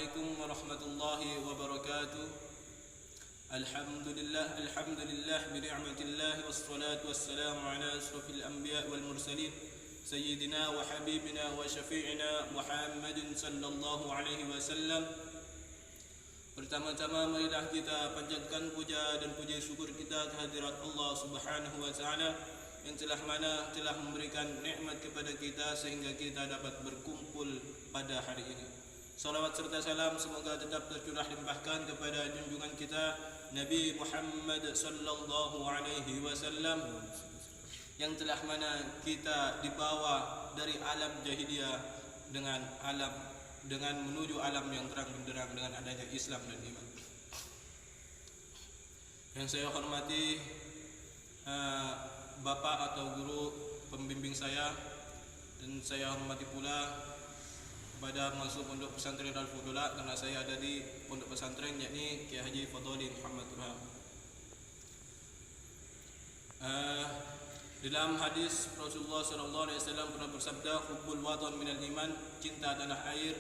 Assalamualaikum warahmatullahi wabarakatuh. Alhamdulillah bi ni'matillah wassalatu wassalamu ala asrafil anbiya wal mursalin sayyidina wa habibina wa syafi'ina Muhammadin sallallahu alaihi wasallam. Pertama-tama marilah kita panjatkan puja dan puji syukur kita kehadirat Allah Subhanahu wa taala yang telah memberikan nikmat kepada kita sehingga kita dapat berkumpul pada hari ini. Salawat serta salam semoga tetap tercurah limpahkan kepada junjungan kita Nabi Muhammad sallallahu alaihi wasallam yang telah kita dibawa dari alam jahiliyah dengan menuju alam yang terang benderang dengan adanya Islam dan iman. Yang saya hormati bapak atau guru pembimbing saya, dan saya hormati pula pada masuk pondok pesantren Al-Fudula karena saya ada di pondok pesantren yakni Kiai Haji Fadholi Muhammad Turham. Dalam hadis Rasulullah SAW pernah bersabda, hubbul watan minal iman, cinta tanah air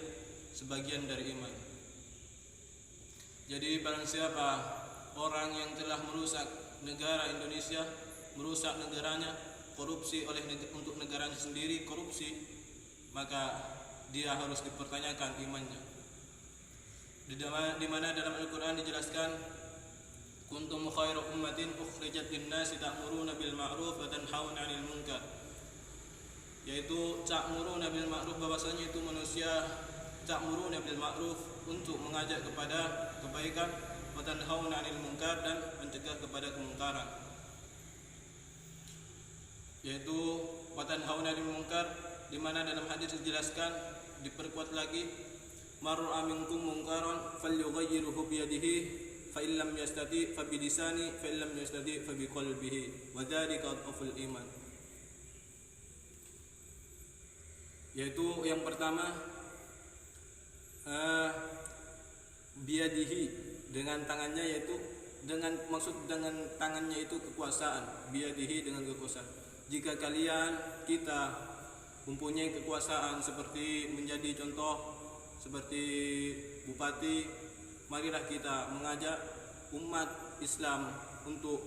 sebagian dari iman. Jadi barang siapa orang yang telah merusak negara Indonesia, merusak negaranya, korupsi untuk negaranya sendiri, maka dia harus dipertanyakan imannya. Di mana dalam Al-Quran dijelaskan, kuntum khairu ummatin ukhrijat lin-nasi ta'muruna bil ma'ruf wa tanhauna 'anil munkar. Yaitu ta'muruna bil ma'ruf, bahwasanya itu manusia ta'muruna bil ma'ruf untuk mengajak kepada kebaikan, wa tanhauna 'anil munkar dan mencegah kepada kemungkaran. Yaitu wa tanhauna 'anil munkar, di mana dalam hadis dijelaskan, diperkuat lagi, mar'a minkum munkaran falyughayyirhu bi yadihi fa illam yastati fa bi lisani fa illam yastati fa bi qalbihi wa dzalika adhaful iman. Yaitu yang pertama biyadihi, dengan tangannya, yaitu dengan tangannya itu kekuasaan, biyadihi dengan kekuasaan. Jika kita mempunyai kekuasaan seperti menjadi contoh seperti bupati, marilah kita mengajak umat Islam untuk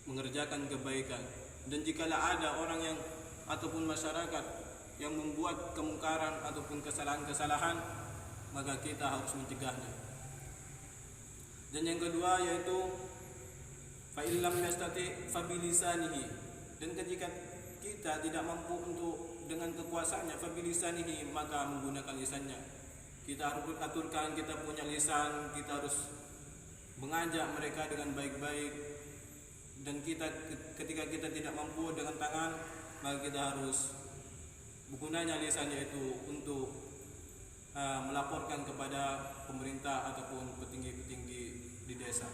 mengerjakan kebaikan. Dan jikalau ada orang yang ataupun masyarakat yang membuat kemungkaran ataupun kesalahan-kesalahan, maka kita harus mencegahnya. Dan yang kedua yaitu fa illam yastati fa bilisanihi, dan ketika kita tidak mampu untuk dengan kekuasaannya fabilisanihi, maka menggunakan lisannya. Kita harus aturkan kita punya lisan, kita harus mengajak mereka dengan baik-baik. Dan ketika kita tidak mampu dengan tangan, maka kita harus menggunakan lisannya itu untuk melaporkan kepada pemerintah ataupun petinggi-petinggi di desa.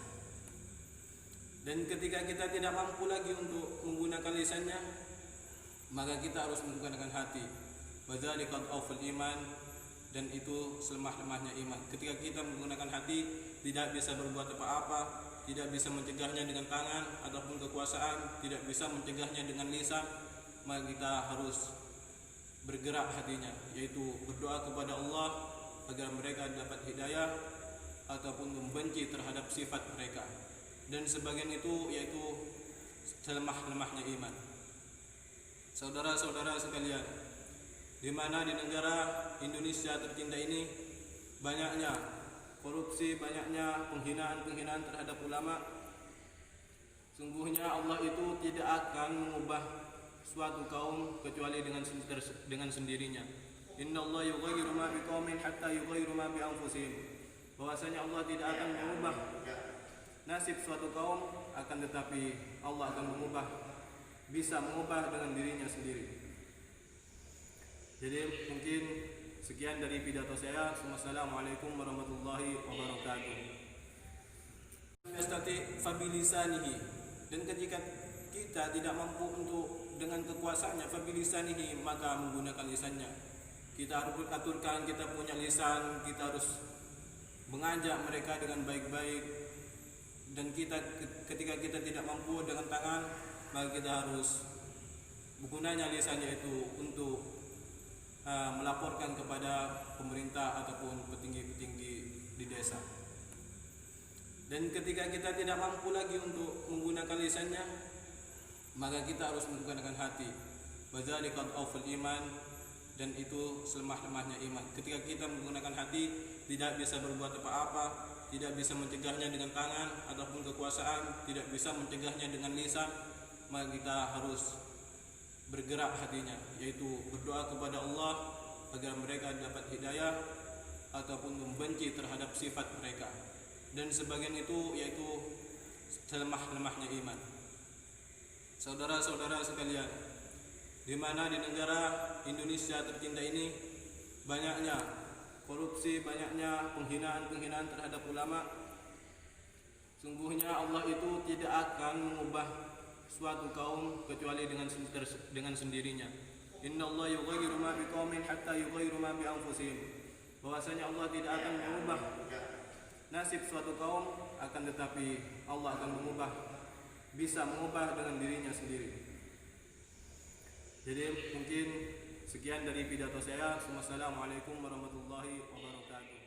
Dan ketika kita tidak mampu lagi untuk menggunakan lisannya, maka kita harus menggunakan hati. Wadzalika adhaful iman, dan itu selemah-lemahnya iman. Ketika kita menggunakan hati, tidak bisa berbuat apa-apa, tidak bisa mencegahnya dengan tangan ataupun kekuasaan, tidak bisa mencegahnya dengan lisan, maka kita harus bergerak hatinya, yaitu berdoa kepada Allah agar mereka dapat hidayah ataupun membenci terhadap sifat mereka. Dan sebagian itu yaitu selemah-lemahnya iman. Saudara-saudara sekalian, di mana di negara Indonesia tercinta ini banyaknya korupsi, banyaknya penghinaan terhadap ulama, sungguhnya Allah itu tidak akan mengubah suatu kaum kecuali dengan sendirinya. Innallaha yughayyiru ma biqaumin hatta yughayyiru ma bi anfusihim. Bahwasanya Allah tidak akan mengubah nasib suatu kaum, akan tetapi Allah akan bisa mengubah dengan dirinya sendiri. Jadi mungkin sekian dari pidato saya. Wassalamualaikum warahmatullahi wabarakatuh. Yastati fabilisanihi, dan ketika kita tidak mampu untuk dengan kekuasaannya fabilisanihi, maka menggunakan lisannya. Kita harus aturkan kita punya lisan, kita harus mengajak mereka dengan baik-baik. Dan ketika kita tidak mampu dengan tangan, maka kita harus menggunakan lisannya itu untuk melaporkan kepada pemerintah ataupun petinggi biasa. Dan ketika kita tidak mampu lagi untuk menggunakan lisannya, maka kita harus menggunakan hati. Wadzalika dhaful iman, dan itu selemah-lemahnya iman. Ketika kita menggunakan hati, tidak bisa berbuat apa-apa, tidak bisa mencegahnya dengan tangan ataupun kekuasaan, tidak bisa mencegahnya dengan lisan, maka kita harus bergerak hatinya, yaitu berdoa kepada Allah agar mereka dapat hidayah ataupun membenci terhadap sifat mereka. Dan sebagian itu yaitu selemah-lemahnya iman. Saudara-saudara sekalian, di mana di negara Indonesia tercinta ini banyaknya korupsi, banyaknya penghinaan-penghinaan terhadap ulama, sungguhnya Allah itu tidak akan mengubah suatu kaum kecuali dengan sendirinya. Innallaha yughayyiru ma biqaumin hatta yughayyiru ma bi anfusihim. Bahwasanya Allah tidak akan mengubah nasib suatu kaum, akan tetapi Allah akan bisa mengubah dengan dirinya sendiri. Jadi mungkin sekian dari pidato saya. Wassalamualaikum warahmatullahi wabarakatuh.